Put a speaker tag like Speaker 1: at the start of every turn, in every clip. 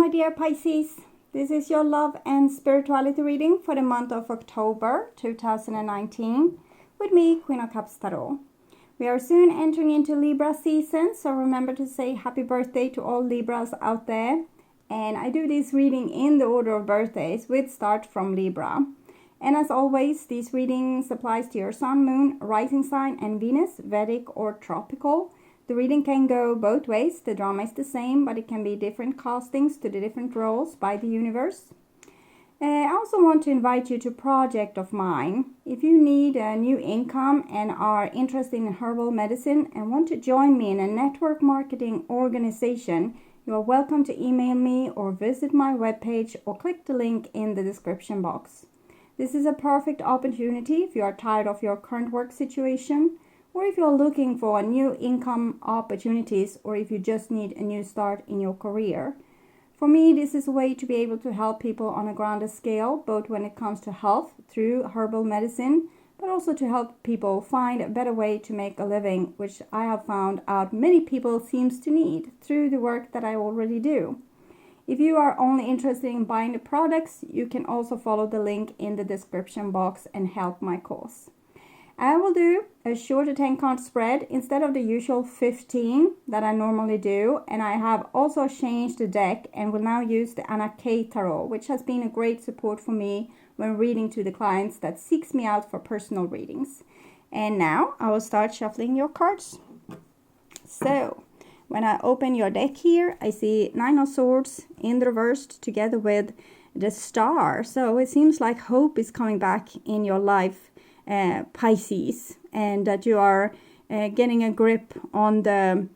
Speaker 1: my dear Pisces. This is your love and spirituality reading for the month of October 2019 with me, Queen of Cups Tarot. We are soon entering into Libra season, so remember to say happy birthday to all Libras out there. And I do this reading in the order of birthdays with start from Libra. And as always, these readings applies to your sun, moon, rising sign and Venus, Vedic or tropical. The reading can go both ways. The drama is the same, but it can be different castings to the different roles by the universe. I also want to invite you to a project of mine. If you need a new income and are interested in herbal medicine and want to join me in a network marketing organization, you are welcome to email me or visit my webpage or click the link in the description box. This is a perfect opportunity if you are tired of your current work situation, or if you're looking for new income opportunities, or if you just need a new start in your career. For me, this is a way to be able to help people on a grander scale, both when it comes to health through herbal medicine, but also to help people find a better way to make a living, which I have found out many people seems to need through the work that I already do. If you are only interested in buying the products, you can also follow the link in the description box and help my cause. I will do a shorter 10-card spread instead of the usual 15 that I normally do, and I have also changed the deck and will now use the Anna K Tarot, which has been a great support for me when reading to the clients that seeks me out for personal readings. And now I will start shuffling your cards. So, when I open your deck here, I see 9 of Swords in the reversed together with the Star. So it seems like hope is coming back in your life, Pisces, and that you are getting a grip on the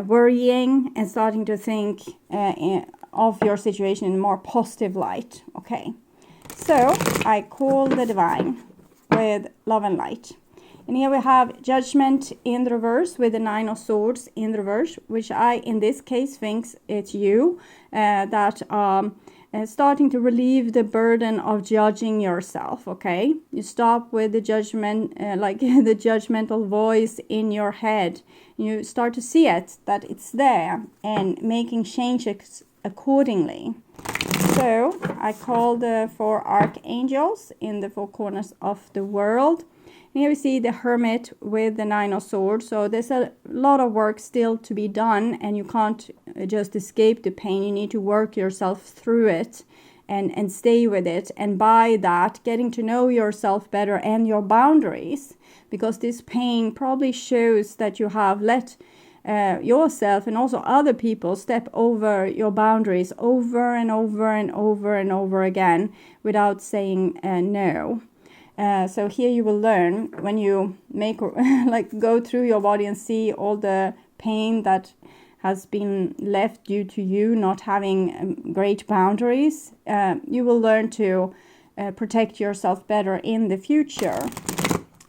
Speaker 1: worrying and starting to think of your situation in a more positive light. Okay, so I call the Divine with love and light. And here we have Judgment in the reverse with the 9 of Swords in the reverse, which I, in this case, thinks it's you that starting to relieve the burden of judging yourself, okay? You stop with the judgment, like the judgmental voice in your head. You start to see it, that it's there, and making changes accordingly. So, I call the 4 archangels in the 4 corners of the world. And here we see the Hermit with the 9 of Swords. So there's a lot of work still to be done, and you can't just escape the pain. You need to work yourself through it and stay with it. And by that, getting to know yourself better and your boundaries. Because this pain probably shows that you have let yourself and also other people step over your boundaries over and over and over and over again without saying no. So here you will learn when you make like go through your body and see all the pain that has been left due to you not having great boundaries. You will learn to protect yourself better in the future.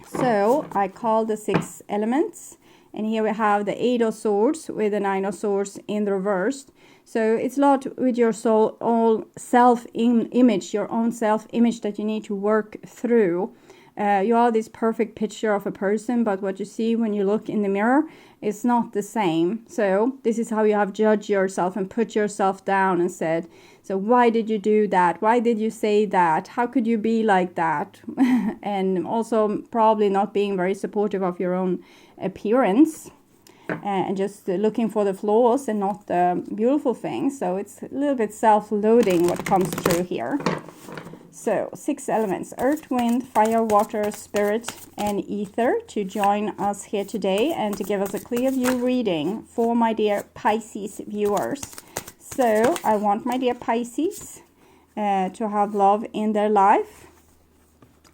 Speaker 1: So I call the 6 elements. And here we have the 8 of Swords with the 9 of Swords in the reverse. So it's a lot with your soul, all self-image, your own self-image that you need to work through. You are this perfect picture of a person, but what you see when you look in the mirror is not the same. So this is how you have judged yourself and put yourself down and said, so why did you do that? Why did you say that? How could you be like that? And also probably not being very supportive of your own appearance. And just looking for the flaws and not the beautiful things. So it's a little bit self-loathing what comes through here. So 6 elements, earth, wind, fire, water, spirit, and ether to join us here today and to give us a clear view reading for my dear Pisces viewers. So I want my dear Pisces to have love in their life.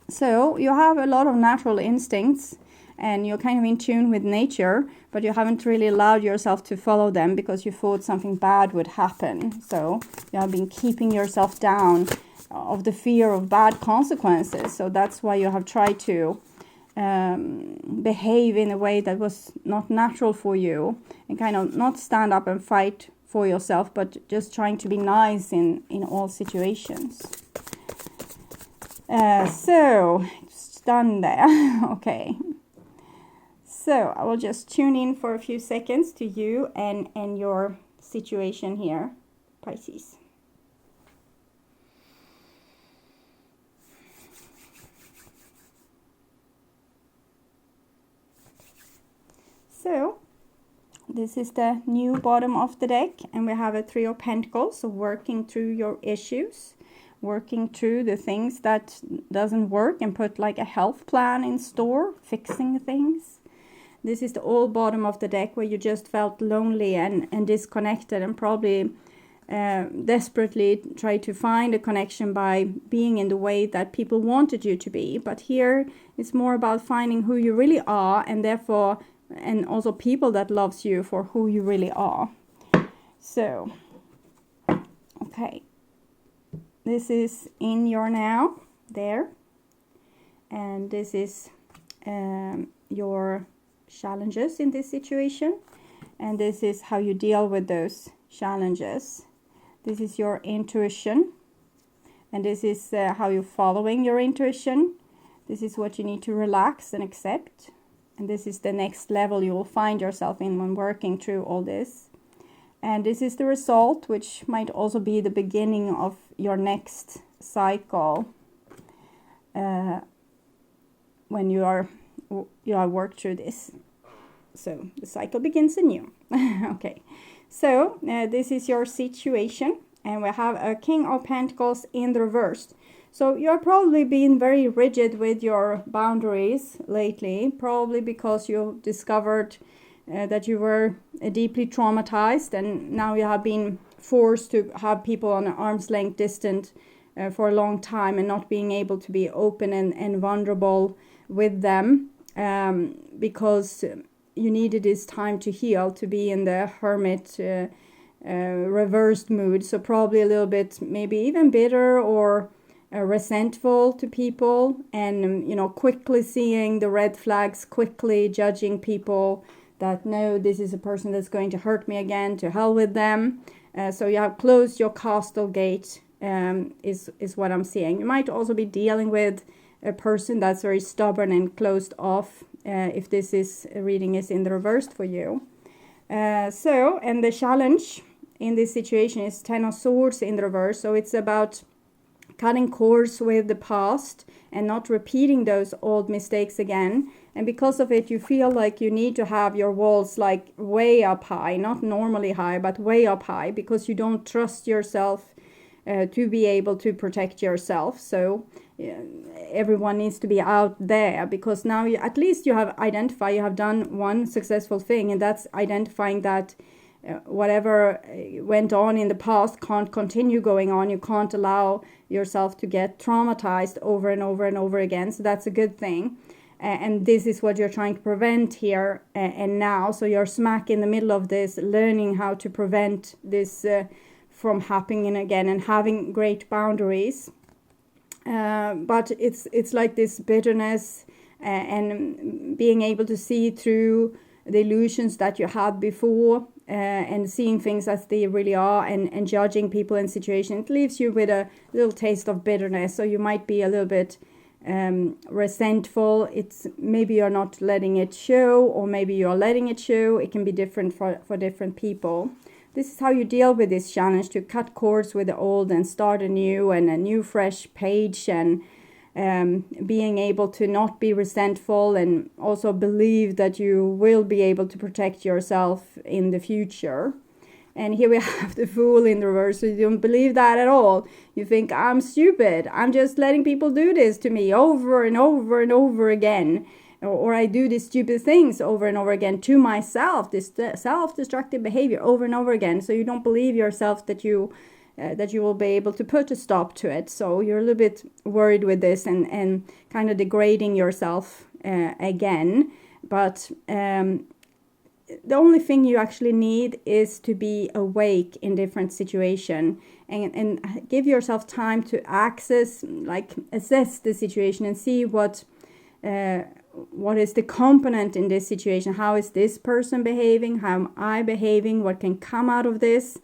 Speaker 1: So you have a lot of natural instincts and you're kind of in tune with nature, but you haven't really allowed yourself to follow them because you thought something bad would happen. So you have been keeping yourself down of the fear of bad consequences. So that's why you have tried to behave in a way that was not natural for you and kind of not stand up and fight for yourself, but just trying to be nice in all situations. So, it's done there. Okay. So I will just tune in for a few seconds to you and your situation here. Pisces. So, this is the new bottom of the deck, and we have a Three of Pentacles, so working through your issues, working through the things that doesn't work and put like a health plan in store, fixing things. This is the old bottom of the deck where you just felt lonely and disconnected, and probably desperately tried to find a connection by being in the way that people wanted you to be. But here it's more about finding who you really are, and therefore, and also people that loves you for who you really are. So, okay. This is in your now, there. And this is your challenges in this situation. And this is how you deal with those challenges. This is your intuition. And this is how you're following your intuition. This is what you need to relax and accept. And this is the next level you will find yourself in when working through all this. And this is the result, which might also be the beginning of your next cycle when you are worked through this. So the cycle begins anew. Okay, so this is your situation, and we have a King of Pentacles in the reverse. So you're probably being very rigid with your boundaries lately, probably because you discovered that you were deeply traumatized, and now you have been forced to have people on an arm's length distance for a long time, and not being able to be open and vulnerable with them because you needed this time to heal, to be in the hermit reversed mood. So probably a little bit, maybe even bitter or resentful to people, and quickly seeing the red flags, quickly judging people that, no, this is a person that's going to hurt me again, to hell with them. So you have closed your castle gate, is what I'm seeing. You might also be dealing with a person that's very stubborn and closed off, if this is reading is in the reverse for you. And the challenge in this situation is Ten of Swords in the reverse. So it's about cutting cords with the past and not repeating those old mistakes again. And because of it, you feel like you need to have your walls like way up high, not normally high, but way up high, because you don't trust yourself to be able to protect yourself. So everyone needs to be out there, because now at least you have identified, you have done one successful thing, and that's identifying that whatever went on in the past can't continue going on. You can't allow yourself to get traumatized over and over and over again. So that's a good thing. And this is what you're trying to prevent here and now. So you're smack in the middle of this, learning how to prevent this from happening again, and having great boundaries. But it's like this bitterness and being able to see through the illusions that you had before, and seeing things as they really are, and judging people and situations. It leaves you with a little taste of bitterness. So you might be a little bit resentful. It's maybe you're not letting it show, or maybe you're letting it show. It can be different for different people. This is how you deal with this challenge, to cut cords with the old and start anew, and a new fresh page, and being able to not be resentful, and also believe that you will be able to protect yourself in the future. And here we have the Fool in the reverse. So you don't believe that at all. You think, I'm stupid. I'm just letting people do this to me over and over and over again. Or I do these stupid things over and over again to myself. This self-destructive behavior over and over again. So you don't believe yourself that you will be able to put a stop to it. So you're a little bit worried with this, and kind of degrading yourself again. But the only thing you actually need is to be awake in different situation, and give yourself time to assess the situation, and see what is the component in this situation. How is this person behaving? How am I behaving? What can come out of this?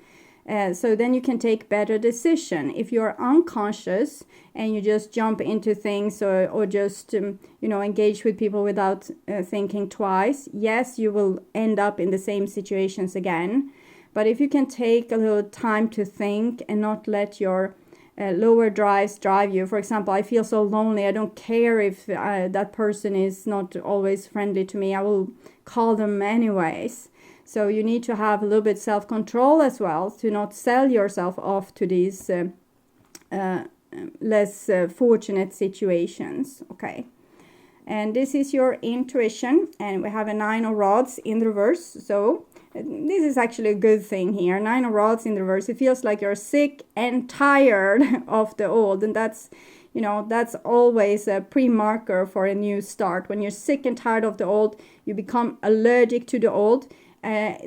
Speaker 1: So then you can take better decision. If you're unconscious and you just jump into things, or just engage with people without thinking twice, yes, you will end up in the same situations again. But if you can take a little time to think and not let your lower drives drive you. For example, I feel so lonely. I don't care if that person is not always friendly to me. I will call them anyways. So you need to have a little bit self-control as well to not sell yourself off to these less fortunate situations. Okay. And this is your intuition, and we have a 9 of rods in the reverse. So this is actually a good thing here. 9 of rods in the reverse. It feels like you're sick and tired of the old, and that's, you know, that's always a pre-marker for a new start. When you're sick and tired of the old, you become allergic to the old.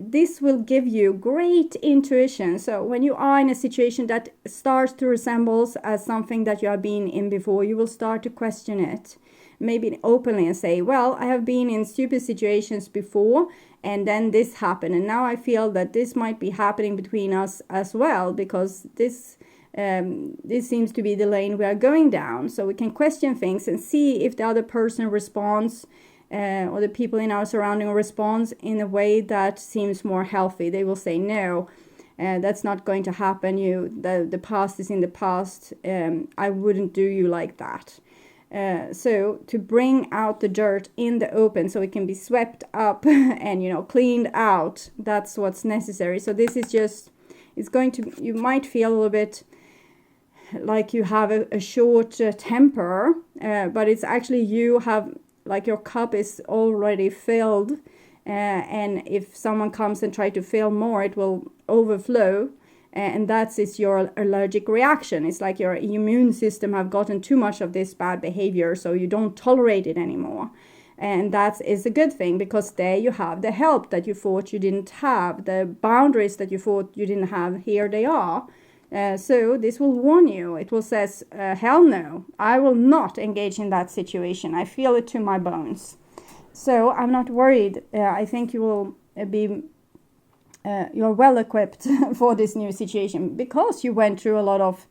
Speaker 1: This will give you great intuition. So when you are in a situation that starts to resemble as something that you have been in before, you will start to question it. Maybe openly and say, well, I have been in stupid situations before, and then this happened, and now I feel that this might be happening between us as well, because this seems to be the lane we are going down. So we can question things and see if the other person responds, or the people in our surrounding responds in a way that seems more healthy. They will say, no, that's not going to happen. The past is in the past. I wouldn't do you like that. So to bring out the dirt in the open so it can be swept up and, you know, cleaned out, that's what's necessary. So this is just, it's going to, you might feel a little bit like you have a short temper, but it's actually you have, like, your cup is already filled, and if someone comes and try to fill more, it will overflow. And that's your allergic reaction. It's like your immune system have gotten too much of this bad behavior, so you don't tolerate it anymore. And that is a good thing, because there you have the help that you thought you didn't have, the boundaries that you thought you didn't have, here they are. So this will warn you. It will say, hell no, I will not engage in that situation. I feel it to my bones. So I'm not worried. I think you will be... you're well equipped for this new situation, because you went through a lot of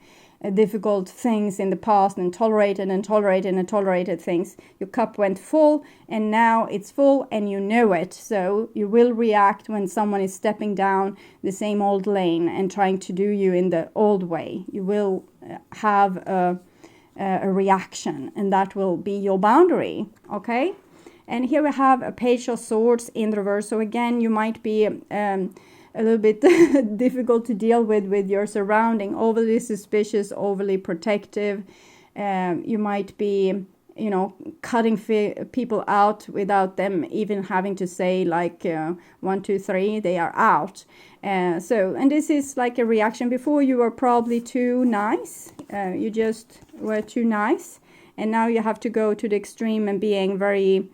Speaker 1: difficult things in the past and tolerated things. Your cup went full, and now it's full, and you know it. So you will react when someone is stepping down the same old lane and trying to do you in the old way. You will have a reaction, and that will be your boundary. Okay. And here we have a Page of Swords in the reverse. So again, you might be a little bit difficult to deal with your surrounding, overly suspicious, overly protective. You might be, you know, cutting people out without them even having to say, like, 1, 2, 3, they are out. And this is like a reaction. Before, you were probably too nice. You just were too nice. And now you have to go to the extreme and being very...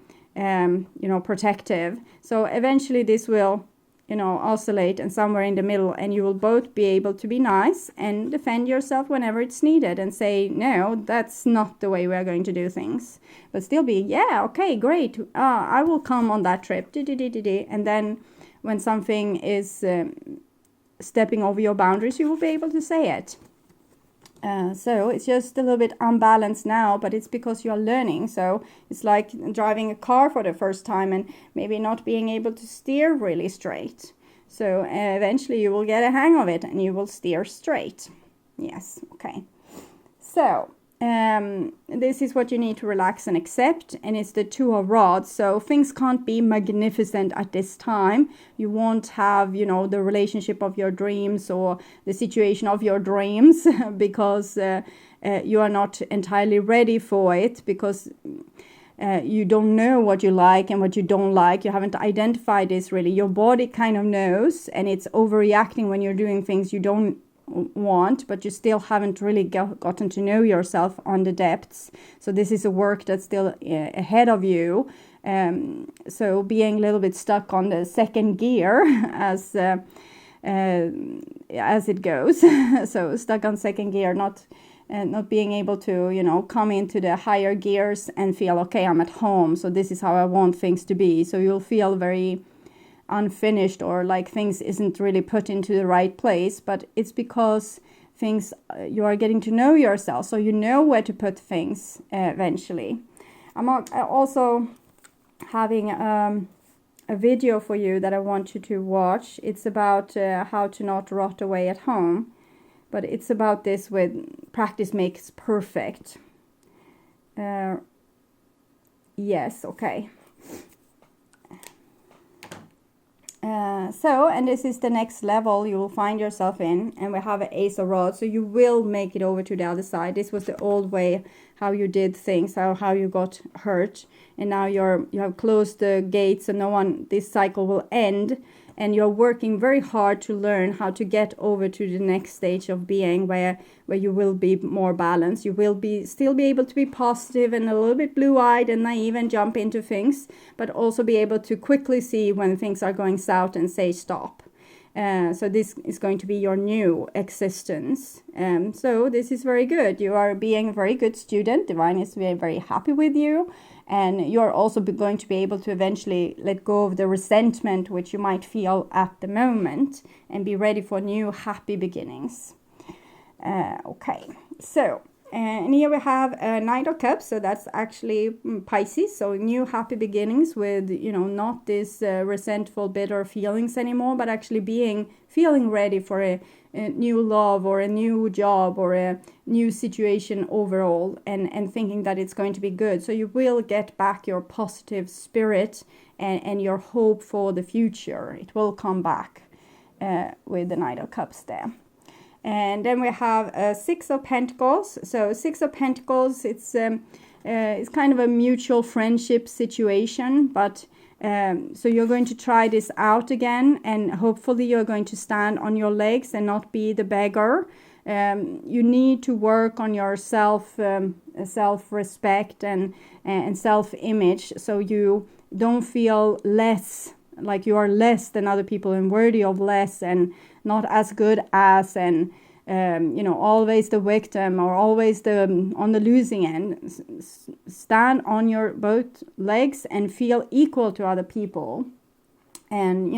Speaker 1: protective. So eventually this will, oscillate and somewhere in the middle, and you will both be able to be nice and defend yourself whenever it's needed and say, no, that's not the way we are going to do things. But still be, yeah, okay, great. I will come on that trip. And then when something is stepping over your boundaries, you will be able to say it. So it's just a little bit unbalanced now, but it's because you're learning. So it's like driving a car for the first time and maybe not being able to steer really straight. So eventually you will get a hang of it and you will steer straight. Yes, okay. So this is what you need to relax and accept, and it's the Two of Rods. So things can't be magnificent at this time. You won't have, the relationship of your dreams or the situation of your dreams because you are not entirely ready for it, because you don't know what you like and what you don't like. You haven't identified this really. Your body kind of knows, and it's overreacting when you're doing things you don't want, but you still haven't really gotten to know yourself on the depths. So this is a work that's still ahead of you. So being a little bit stuck on the second gear as it goes. So stuck on second gear, not being able to come into the higher gears and feel, okay, I'm at home, so this is how I want things to be. So you'll feel very unfinished, or like things isn't really put into the right place, but it's because things, you are getting to know yourself, so you know where to put things eventually. I'm also having a video for you that I want you to watch. It's about how to not rot away at home. But it's about this with practice makes perfect. Yes, okay. And this is the next level you will find yourself in, and we have an Ace of Rods, so you will make it over to the other side. This was the old way how you did things, how you got hurt, and now you have closed the gates, and this cycle will end, and you're working very hard to learn how to get over to the next stage of being where you will be more balanced. You will still be able to be positive and a little bit blue-eyed and naive and jump into things, but also be able to quickly see when things are going south and say stop. So this is going to be your new existence. So this is very good. You are being a very good student. Divine is very, very happy with you. And you're also going to be able to eventually let go of the resentment which you might feel at the moment and be ready for new happy beginnings. Okay, so and here we have a Knight of Cups, so that's actually Pisces, so new happy beginnings with, not this resentful, bitter feelings anymore, but actually feeling ready for a new love or a new job or a new situation overall, and thinking that it's going to be good. So you will get back your positive spirit and your hope for the future. It will come back with the Knight of Cups there. And then we have Six of Pentacles. So Six of Pentacles, it's kind of a mutual friendship situation, but so you're going to try this out again, and hopefully you're going to stand on your legs and not be the beggar. You need to work on your self-respect and self-image, so you don't feel less, like you are less than other people and worthy of less and not as good as, and always the victim or always on the losing end. Stand on your both legs and feel equal to other people, and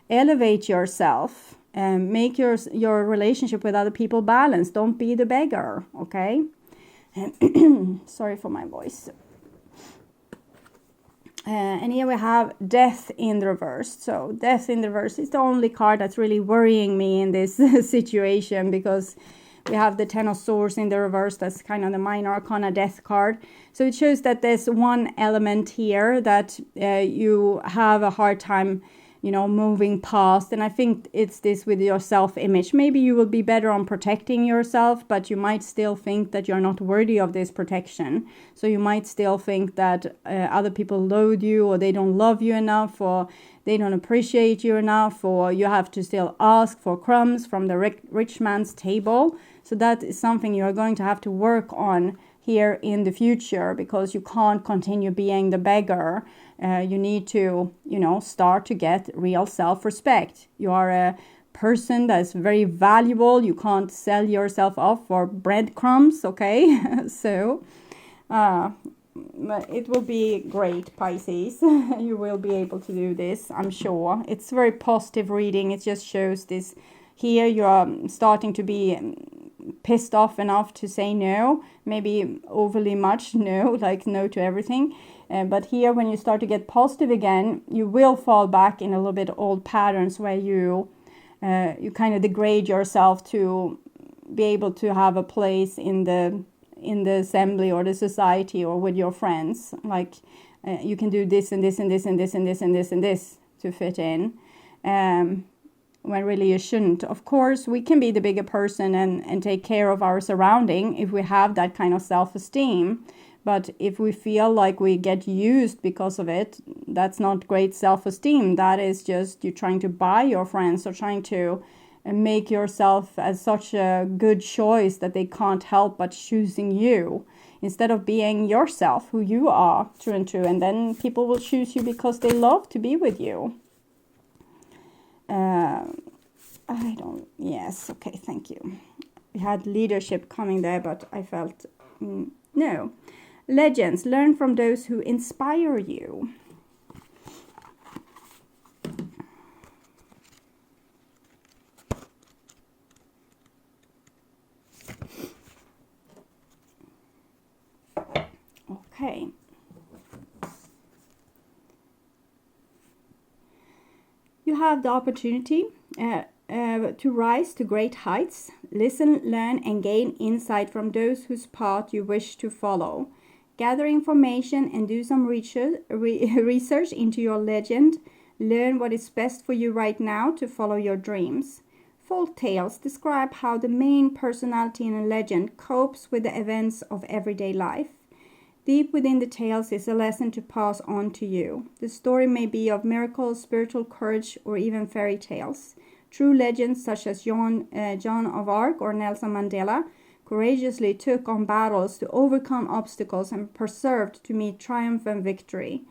Speaker 1: elevate yourself and make your relationship with other people balanced. Don't be the beggar, okay? Sorry for my voice. And here we have Death in the reverse. So Death in the reverse is the only card that's really worrying me in this situation, because we have the Ten of Swords in the reverse. That's kind of the minor arcana Death card. So it shows that there's one element here that you have a hard time moving past. And I think it's this with your self-image. Maybe you will be better on protecting yourself, but you might still think that you're not worthy of this protection. So you might still think that other people loathe you, or they don't love you enough, or they don't appreciate you enough, or you have to still ask for crumbs from the rich man's table. So that is something you are going to have to work on here in the future, because you can't continue being the beggar. You need to, start to get real self-respect. You are a person that's very valuable. You can't sell yourself off for breadcrumbs, okay? So, it will be great, Pisces. You will be able to do this, I'm sure. It's very positive reading. It just shows this. Here you are starting to be pissed off enough to say no, maybe overly much no, like no to everything. But here, when you start to get positive again, you will fall back in a little bit old patterns where you kind of degrade yourself to be able to have a place in the assembly or the society or with your friends. Like you can do this and this and this and this and this and this and this to fit in. When really you shouldn't. Of course, we can be the bigger person and take care of our surrounding if we have that kind of self-esteem. But if we feel like we get used because of it, that's not great self-esteem. That is just you trying to buy your friends, or trying to make yourself as such a good choice that they can't help but choosing you, instead of being yourself, who you are, true and true. And then people will choose you because they love to be with you. Yes, okay, thank you. We had leadership coming there, but I felt, no. Legends, learn from those who inspire you. Okay. You have the opportunity to rise to great heights. Listen, learn, and gain insight from those whose path you wish to follow. Gather information and do some research into your legend. Learn what is best for you right now to follow your dreams. Folk tales describe how the main personality in a legend copes with the events of everyday life. Deep within the tales is a lesson to pass on to you. The story may be of miracles, spiritual courage, or even fairy tales. True legends such as Joan of Arc or Nelson Mandela courageously took on battles to overcome obstacles and persevered to meet triumph and victory.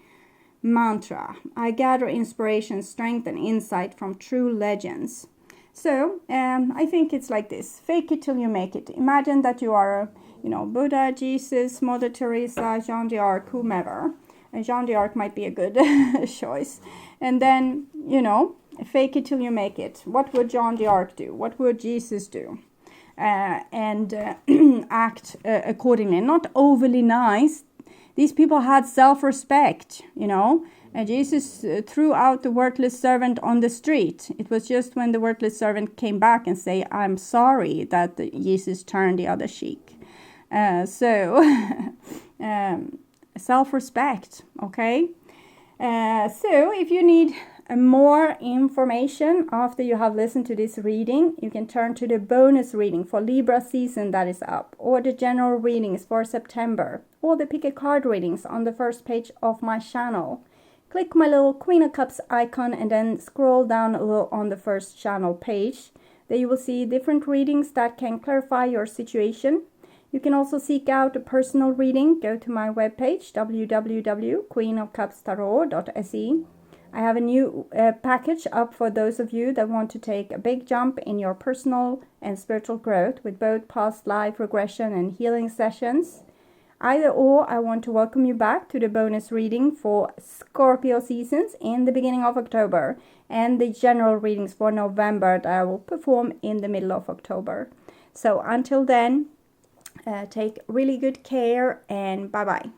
Speaker 1: Mantra: I gather inspiration, strength, and insight from true legends. So, I think it's like this. Fake it till you make it. Imagine that you are, Buddha, Jesus, Mother Teresa, Jeanne d'Arc, whomever. And Jeanne d'Arc might be a good choice. And then, fake it till you make it. What would Jeanne d'Arc do? What would Jesus do? And act accordingly. Not overly nice. These people had self-respect, And Jesus threw out the worthless servant on the street. It was just when the worthless servant came back and say, I'm sorry, that Jesus turned the other cheek. Self-respect, okay? So if you need more information after you have listened to this reading, you can turn to the bonus reading for Libra season that is up, or the general readings for September, or the pick a card readings on the first page of my channel. Click my little Queen of Cups icon and then scroll down a little on the first channel page. There you will see different readings that can clarify your situation. You can also seek out a personal reading. Go to my webpage, www.queenofcupstarot.se. I have a new package up for those of you that want to take a big jump in your personal and spiritual growth with both past life regression and healing sessions. Either or, I want to welcome you back to the bonus reading for Scorpio seasons in the beginning of October and the general readings for November that I will perform in the middle of October. So until then, take really good care and bye-bye.